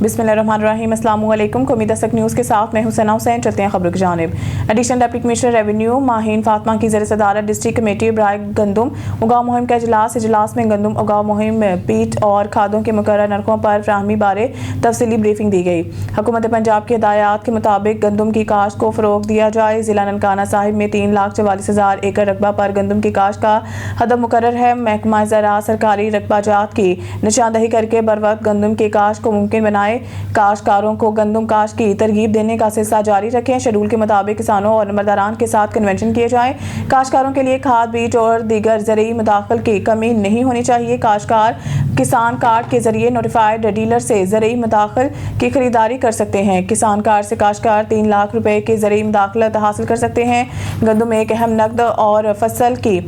बिस्मिल्लाहिर्रहमानिर्रहीम। अस्सलाम वालेकुम। कौमी दस्तक न्यूज़ के साथ मैं हुसैना हुसैन। चलते हैं खबरों की जानिब। Additional deputy commissioner revenue Maheen Fatima की ज़रिए सदारत डिस्ट्रिक्ट कमेटी बराए गंदम उगाव मुहिम का इजलास में गंदम उगाव मुहिम पीट और खादों के मुकर्रर नरखों पर फ्राहमी बारे तफसीली ब्रीफिंग दी गई। हुकूमत पंजाब की हिदायत के मुताबिक गंदम की काश्त को फ़रोग दिया जाए। ज़िला ननकाना साहिब में 3,44,000 एकड़ रकबा पर गंदम की काश्त का हदफ मुकर्रर है। महकमा ज़राअत सरकारी रकबा जात की निशानदही करके बर वक्त गंदम की काश्त को मुमकिन बनाए। काश्तकारों को गंदम काश्त की तरगीब देने का सिलसिला जारी रखें। शेड्यूल के मुताबिक किसानों और नंबरदारान के साथ कन्वेंशन किए जाएं। काश्तकारों के लिए खाद बीज और दीगर ज़रूरी मदाखिल की कमी नहीं होनी चाहिए। काश्तकार किसान कार्ड के जरिए नोटिफाइड डीलर से ज़रूरी मदाखिल की खरीदारी कर सकते हैं। किसान कार्ड से काश्तकार 3 लाख रुपए की ज़रूरी मदाखिलत हासिल कर सकते हैं। गंदम एक अहम नकद और फसल की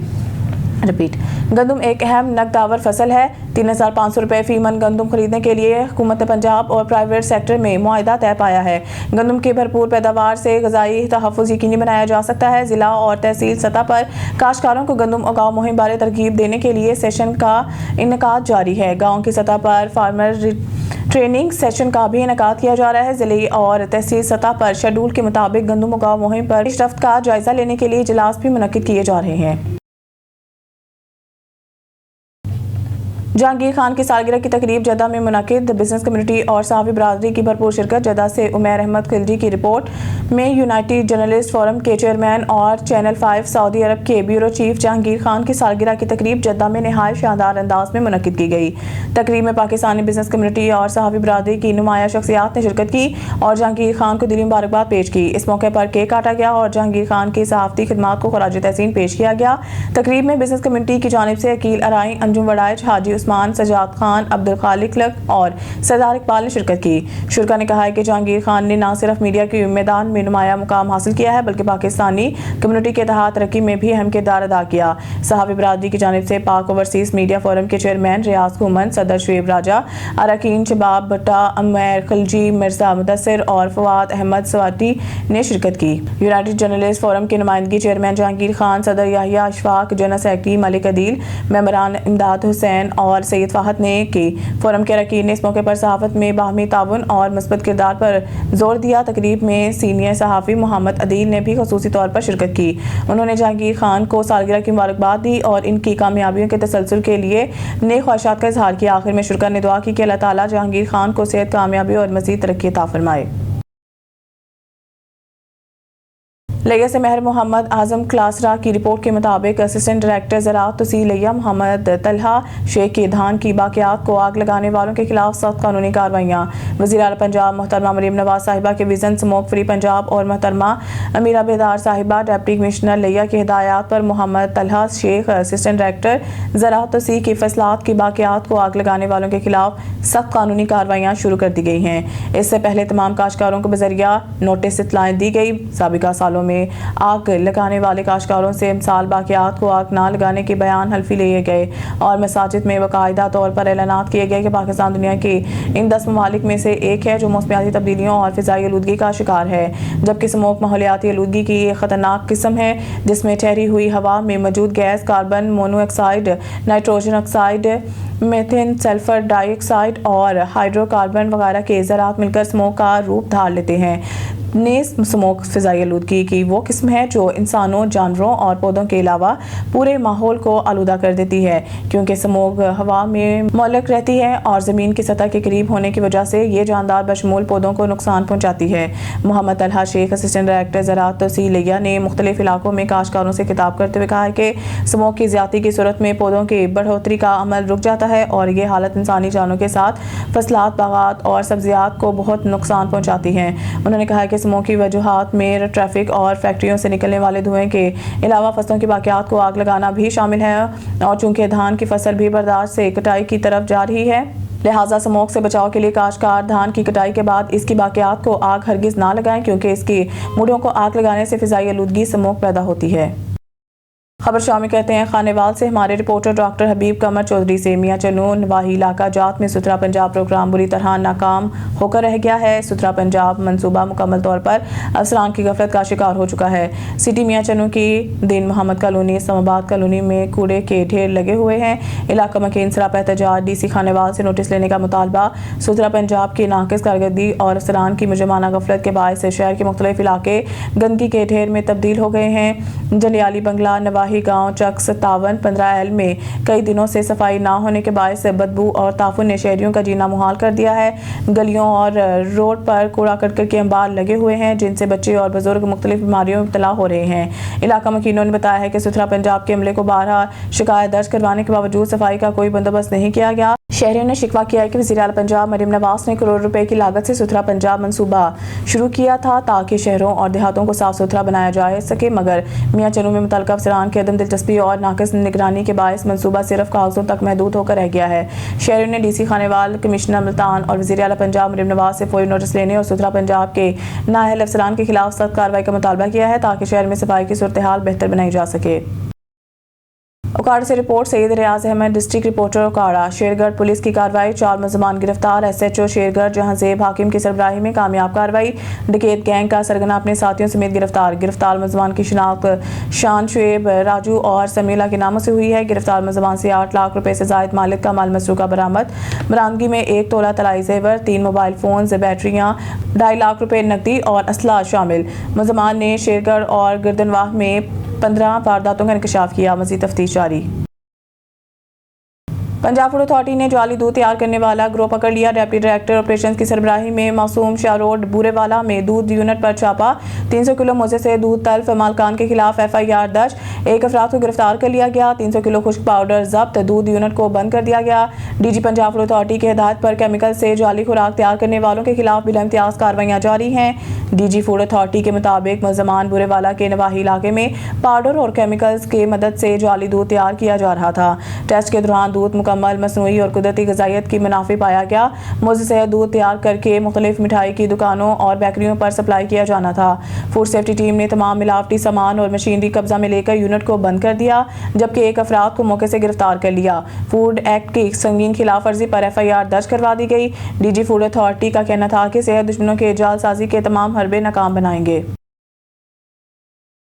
गंदम एक अहम नकदावर फसल है। 3,500 रुपए फी मन गंदम खरीदने के लिए हुकूमत पंजाब और प्राइवेट सेक्टर में मुआहिदा तय पाया है। गंदम की भरपूर पैदावार से ग़िज़ाई तहफ़्फ़ुज़ यकीनी बनाया जा सकता है। ज़िला और तहसील सतह पर काश्तकारों को गंदम उगाव मुहिम बारे तरगीब देने के लिए सेशन का इनेकाद जारी है। गाँव की सतह पर फार्मर ट्रेनिंग सेशन का भी इनेकाद किया जा रहा है। ज़िले और तहसील सतह पर शेड्यूल के मुताबिक गंदम उगाव मुहिम पर पेशरफ्त का जायजा लेने के लिए इजलास भी मुनक्किद किए जा रहे हैं। जहांगीर खान की सालगिरह की तकरीब जद्दा में मुनक्किद। बिजनेस कम्युनिटी और सहाफ़ी बरादरी की भरपूर शिरकत। जद्दा से उमैर अहमद खिलजी की रिपोर्ट में यूनाइटेड जर्नलिस्ट फोरम के चेयरमैन और चैनल 5 सऊदी अरब के ब्यूरो चीफ जहांगीर खान की सालगिरह की तकरीब जद्दा में नहायत शानदार अंदाज में मुनक्किद की गई। तकरीब में पाकिस्तानी बिजनेस कम्युनिटी और सहाफ़ी बरादरी की नुमाया शख्सियात ने शिरकत की और जहांगीर खान को दिली मुबारकबाद पेश की। इस मौके पर केक काटा गया और जहांगीर खान की सहाफ़ती खिदमात को खराज तहसीन पेश किया गया। तकरीब में बिजनेस कम्युनिटी की जानिब से अकील अराई, अंजुम वड़ाइच, हाजी उस्मान, सजाद खान, अब्दुल खालिक लक और सरदार इकबाल ने शिरकत की। शुरा ने कहा है कि जहांगीर खान ने न सिर्फ मीडिया के मैदान में नुमाया मुकाम हासिल किया है बल्कि पाकिस्तानी कम्युनिटी के तहत तरक्की में भी अहम किरदार अदा किया। सहाफ़ी बरादरी की जानिब से पाक ओवरसीज मीडिया फोरम के चेयरमैन रियाज घूमन, सदर शुएब राजा, अरकान शबाब भट्टा, उमैर खिलजी, मिर्जा मुदस्सिर और फवाद अहमद सवाटी ने शिरकत की। यूनाइटेड जर्नलिस्ट फोरम की नुमाइंदगी चेयरमैन जहांगीर खान, सदर याहिया अशफाक, जनरल सेक्रेटरी मलिक अदील, मेंबरान इमदाद हुसैन और सैयद फाहद ने की। फोरम के अरकान ने इस मौके पर सहाफत में बाहमी ताउन और मुस्बत किरदार पर जोर दिया। तकरीब में सीनियर सहाफ़ी मोहम्मद अदील ने भी ख़ुसूसी तौर पर शिरकत की। उन्होंने जहांगीर खान को सालगिरह की मुबारकबाद दी और इनकी कामयाबियों के तसलसल के लिए नेक ख्वाहिशात का इजहार किया। आखिर में शुरा ने दुआ की कि अल्लाह ताला जहांगीर खान को सेहत, कामयाबी और मज़ीद तरक्की अता फरमाए। लिया से महर मोहम्मद आजम क्लासरा की रिपोर्ट के मुताबिक असिस्टेंट डायरेक्टर ज़राअत तहसील लिया मोहम्मद तलहा शेख के धान की बाक़ियात को आग लगाने वालों के खिलाफ सख्त कानूनी कार्रवाइयाँ। वज़ीर आला पंजाब मोहतरमा मरीम नवाज साहिबा के विज़न स्मोक फ्री पंजाब और मोहतरमा अमीरा बेदार साहिबा डिप्टी कमिश्नर लिया की हिदायत पर मोहम्मद तलहा शेख असिस्टेंट डायरेक्टर ज़राअत तहसील की फसलात की बाक़ियात को आग लगाने वालों के खिलाफ सख्त कानूनी कार्रवाइयाँ शुरू कर दी गई हैं। इससे पहले तमाम काश्तकारों को बज़रिया नोटिस इत्तलाएँ दी गई। साबिक़ा सालों में आग लगाने वाले काश्तकारों से मिसाल बाक़ियात को आग ना लगाने के बयान हल्फी लिए गए और मसाजिद में बाकायदा तौर पर ऐलानात किए गए कि पाकिस्तान दुनिया के इन 10 ममालिक में से एक है जो मौसमियाती तब्दीलियों और फ़िज़ाई आलूदगी का शिकार है। जबकि स्मोक माहौलियाती आलूदगी की एक ख़तरनाक किस्म है जिसमें ठहरी हुई हवा में मौजूद gas carbon monoxide, nitrogen oxide, methane, sulphur dioxide और हाइड्रोकार्बन वगैरह के ज़रात मिलकर स्मोक का रूप धार लेते हैं। स्मोक फ़िज़ाई आलूदगी की वो किस्म है जो इंसानों, जानवरों और पौधों के अलावा पूरे माहौल को आलूदा कर देती है क्योंकि स्मोक हवा में मुअल्लक रहती है और ज़मीन की सतह के करीब होने की वजह से ये जानदार बशमूल पौधों को नुकसान पहुँचाती है। मोहम्मद तलहा शेख असिस्टेंट डायरेक्टर ज़राअत तहसील लिया ने मुख्तलिफ इलाकों में काश्तकारों से खिताब करते हुए कहा है कि स्मोक की ज़्यादती की सूरत में पौधों की बढ़ोतरी का अमल रुक जाता है और ये हालत इंसानी जानों के साथ फसलात, बागात और सब्जियात को बहुत नुकसान पहुँचाती है। उन्होंने कहा कि स्मोक की वजूहात में ट्रैफिक और फैक्ट्रियों से निकलने वाले धुएं के अलावा फसलों की बाक़ियात को आग लगाना भी शामिल है और चूंकि धान की फसल भी बर्दाश्त से कटाई की तरफ जा रही है लिहाजा स्मोक से बचाव के लिए काश्तकार धान की कटाई के बाद इसकी बाक़ियात को आग हरगिज़ ना लगाएं क्योंकि इसकी मूढ़ों को आग लगाने से फ़िज़ाई आलूदगी स्मोक पैदा होती है। खबर शामिल कहते हैं खानेवाल से हमारे रिपोर्टर डॉक्टर हबीब कमर चौधरी से। मियां चन्नू नवाही इलाका जात में सुथरा पंजाब प्रोग्राम बुरी तरह नाकाम होकर रह गया है। सुथरा पंजाब मंसूबा मुकम्मल तौर पर अफसरान की गफलत का शिकार हो चुका है। सिटी मियां चन्नू की दिन मोहम्मद कॉलोनी इस्लामाबाद कॉलोनी में कूड़े के ढेर लगे हुए हैं। इलाका मकीन सरापा एहतजाज DC खानेवाल से नोटिस लेने का मुतालबा। सुथरा पंजाब की नाकिस कारकर्दगी और अफसरान की मुजरमाना गफलत के बायस शहर के मुख्तलिफ इलाके गंदगी के ढेर में तब्दील हो गए हैं। जलियाली बंगला नवाही गांव चक 57-15L में कई दिनों से सफाई ना होने के बायस बदबू और ताफुन ने शहरियों का जीना मुहाल कर दिया है। गलियों और रोड पर कूड़ा करकट के अंबार लगे हुए हैं जिनसे बच्चे और बुजुर्ग मुख्तलिफ बीमारियों में मुब्तला हो रहे हैं। इलाका मकीनों ने बताया है कि सुथरा पंजाब के अमले को बारहा शिकायत दर्ज करवाने के बावजूद सफाई का कोई बंदोबस्त नहीं किया गया। शहरियों ने शिकवा किया है कि वज़ीर आला पंजाब मरियम नवाज ने करोड़ रुपए की लागत से सुथरा पंजाब मंसूबा शुरू किया था ताकि शहरों और देहातों को साफ सुथरा बनाया जा सके, मगर मियां चन्नू में मुतल्लिका अफसरान की अदम दिलचस्पी और नाकिस निगरानी के बायस मंसूबा सिर्फ कागजों तक महदूद होकर रह गया है। शहरियों ने DC खानेवाल, कमिश्नर मुल्तान और वज़ीर आला पंजाब मरियम नवाज से फौरी नोटिस लेने और सुथरा पंजाब के नाअहल अफसरान के खिलाफ सख्त कार्रवाई का मुतालबा किया है ताकि शहर में सफाई की सूरत हाल बेहतर बनाई जा सके। उकाड़ा से report Saeed Riyaz Ahmed, district reporter Okara. Shergarh police की कार्रवाई, 4 मुलजमान गिरफ्तार। SHO शेरगढ़ जहांजेब हाकिम की सरबराही में कामयाब कार्रवाई। डकैत गैंग का सरगना अपने साथियों समेत गिरफ्तार। गिरफ्तार मुलजमान की शिनाख्त शान शुएब, राजू और समीला के नामों से हुई है। गिरफ्तार मुलजमान से 8 लाख रुपए से जायद मालिक का माल मसरूका बरामद। बरामदगी में 1 तोला तलाई जेवर, 3 मोबाइल फोन, बैटरियां, 2.5 लाख रुपए नकदी और असला शामिल। मुलजमान ने शेरगढ़ और गिरदनवाह में 15 वारदातों का इंकशाफ किया। मज़ीद तफ्तीश जारी। पंजाब फूड अथॉरिटी ने जाली दूध तैयार करने वाला गिरोह पकड़ लिया। डिप्टी डायरेक्टर ऑपरेशंस की सरबराही में मासूम शाह रोड बूरेवाला में दूध यूनिट पर छापा। 300 किलो मोजे से दूध तल्फ, मालकान के खिलाफ FIR दर्ज। 1 अफराद को गिरफ्तार कर लिया गया। 300 किलो खुश्क पाउडर जब्त। दूध यूनिट को बंद कर दिया गया। DG पंजाब फूड अथॉरिटी की हिदायत पर केमिकल से जाली खुराक तैयार करने वालों के खिलाफ बिला इम्तियाज कार्रवाइयाँ जारी हैं। DG फूड अथॉरिटी के मुताबिक मुलजमान बूरेवाला के नवाही इलाके में पाउडर और केमिकल्स की मदद से जाली दूध तैयार किया जा रहा था। टेस्ट के दौरान दूध मुकम्मल मसनूई और कुदरती ग़िज़ाइयत की मुनाफी पाया गया। मुझ से दूध तैयार करके मुख्तलिफ मिठाई की दुकानों और बेकरियों पर सप्लाई किया जाना था। फूड सेफ्टी टीम ने तमाम मिलावटी सामान और मशीनरी कब्जा में लेकर यूनिट को बंद कर दिया, जबकि 1 अफराद को मौके से गिरफ्तार कर लिया। फूड एक्ट की संगीन खिलाफ वर्जी पर FIR दर्ज करवा दी गई। DG फूड अथॉरिटी का कहना था कि सेहत दुश्मनों के जालसाजी के तमाम हरबे नाकाम बनाएंगे।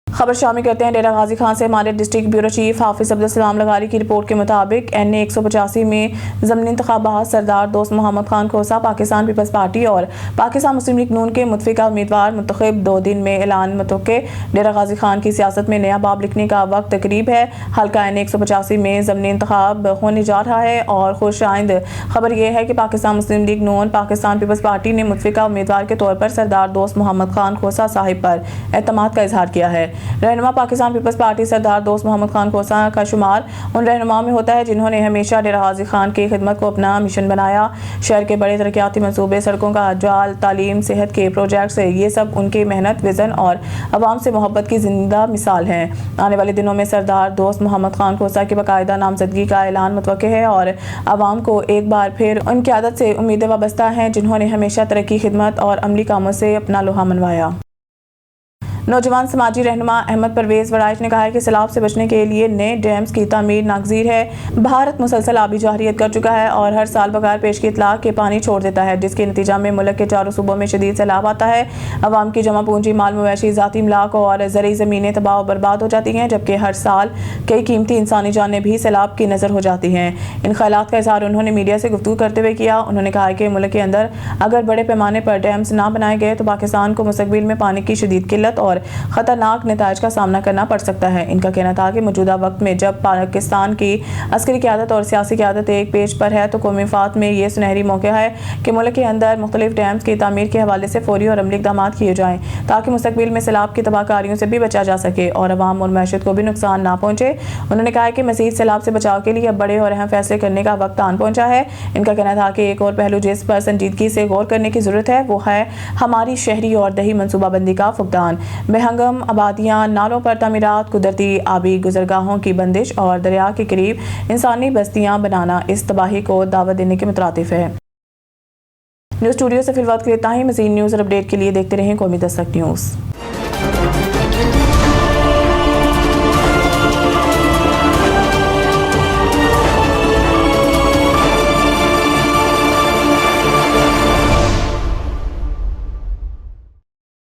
खबर शामिल करते हैं डेरा गाजी खान से हमारे डिस्ट्रिक्ट ब्यूरो चीफ हाफिज अब्दुल सलाम लगारी की रिपोर्ट के मुताबिक NA 185 में ज़मीनी इंतखाबात सरदार दोस्त मोहम्मद खान खोसा पाकिस्तान पीपल्स पार्टी और पाकिस्तान मुस्लिम लीग नून के मुतफिका उम्मीदवार मुंतखब 2 दिन में ऐलान मुतवक्के। डेरा गाजी खान की सियासत में नया बाब लिखने का वक्त करीब है। हल्का NA 185 में ज़मीनी इंतखाब होने जा रहा है और खुश आइंद खबर यह है कि पाकिस्तान मुस्लिम लीग नून पाकिस्तान पीपल्स पार्टी ने मुतफिका उम्मीदवार के तौर पर सरदार दोस्त मोहम्मद खान खोसा साहिब पर एतमाद का इजहार किया है। रहनुमा पाकिस्तान पीपल्स पार्टी सरदार दोस्त मोहम्मद खान खोसा का शुमार उन रहनुमाओं में होता है जिन्होंने हमेशा डेरा गाजी खान की खिदमत को अपना मिशन बनाया। शहर के बड़े तरक्याती मंसूबे, सड़कों का जाल, तालीम, सेहत के प्रोजेक्ट्स, ये सब उनकी मेहनत, विजन और अवाम से मोहब्बत की जिंदा मिसाल हैं। आने वाले दिनों में सरदार दोस्त मोहम्मद खान खोसा की बाकायदा नामजदगी का ऐलान मुतवक्के है और अवाम को एक बार फिर उनकी आदत से उम्मीदें वाबस्ता हैं जिन्होंने हमेशा तरक्की, खिदमत और अमली कामों से अपना लोहा मनवाया। नौजवान समाजी रहनुमा अहमद परवेज वराइच ने कहा है कि सैलाब से बचने के लिए नए डैम्स की तामीर नागजीर है। भारत मुसलसल आबी जाहिरियत कर चुका है और हर साल बगैर पेश की इतला के पानी छोड़ देता है, जिसके नतीजा में मुल्क के चारों सूबों में शदीद सैलाब आता है। अवाम की जमा पूंजी, माल मवेशी, ज़ाती इमलाक और ज़रूरी ज़मीनें तबाह बर्बाद हो जाती हैं, जबकि हर साल कई कीमती इंसानी जानें भी सैलाब की नज़र हो जाती हैं। इन ख्यालात का इज़हार उन्होंने मीडिया से गुफ्तगू करते हुए किया। उन्होंने कहा कि मुल्क के अंदर अगर बड़े पैमाने पर डैम्स ना बनाए गए तो पाकिस्तान को मुस्तकबिल में पानी की शदीद किल्लत और खतरनाक नताइज का सामना करना पड़ सकता है। इनका कहना था कि मौजूदा वक्त में जब पाकिस्तान की अस्करी क़यादत और सियासी क़यादत एक पेज पर है तो कौमी मफाद में ये सुनहरी मौका है कि मुल्क के अंदर मुख्तलिफ डैम्स की तामीर के हवाले से फौरी और अमली इक़दाम किए जाएँ ताकि मुस्तकबिल में सैलाब की तबाहकारियों से भी बचा जा सके और अवाम और मैशत को भी नुकसान ना पहुँचे। उन्होंने कहा कि मज़ीद सैलाब से बचाव के लिए अब बड़े और अहम फैसले करने का वक्त आन पहुँचा है। इनका कहना था कि एक और पहलू जिस पर संजीदगी से गौर करने की ज़रूरत है वो है हमारी शहरी और दही मनसूबाबंदी का फुकदान। बेहंगम आबादियाँ, नालों पर तामीरात, कुदरती आबी गुजरगाहों की बंदिश और दरिया के करीब इंसानी बस्तियां बनाना इस तबाही को दावत देने के मुतरातिफ है। न्यूज़ स्टूडियो से फिलहाल के लिए इतना ही। मज़ीद न्यूज़ और अपडेट के लिए देखते रहें कौमी दस्तक न्यूज़।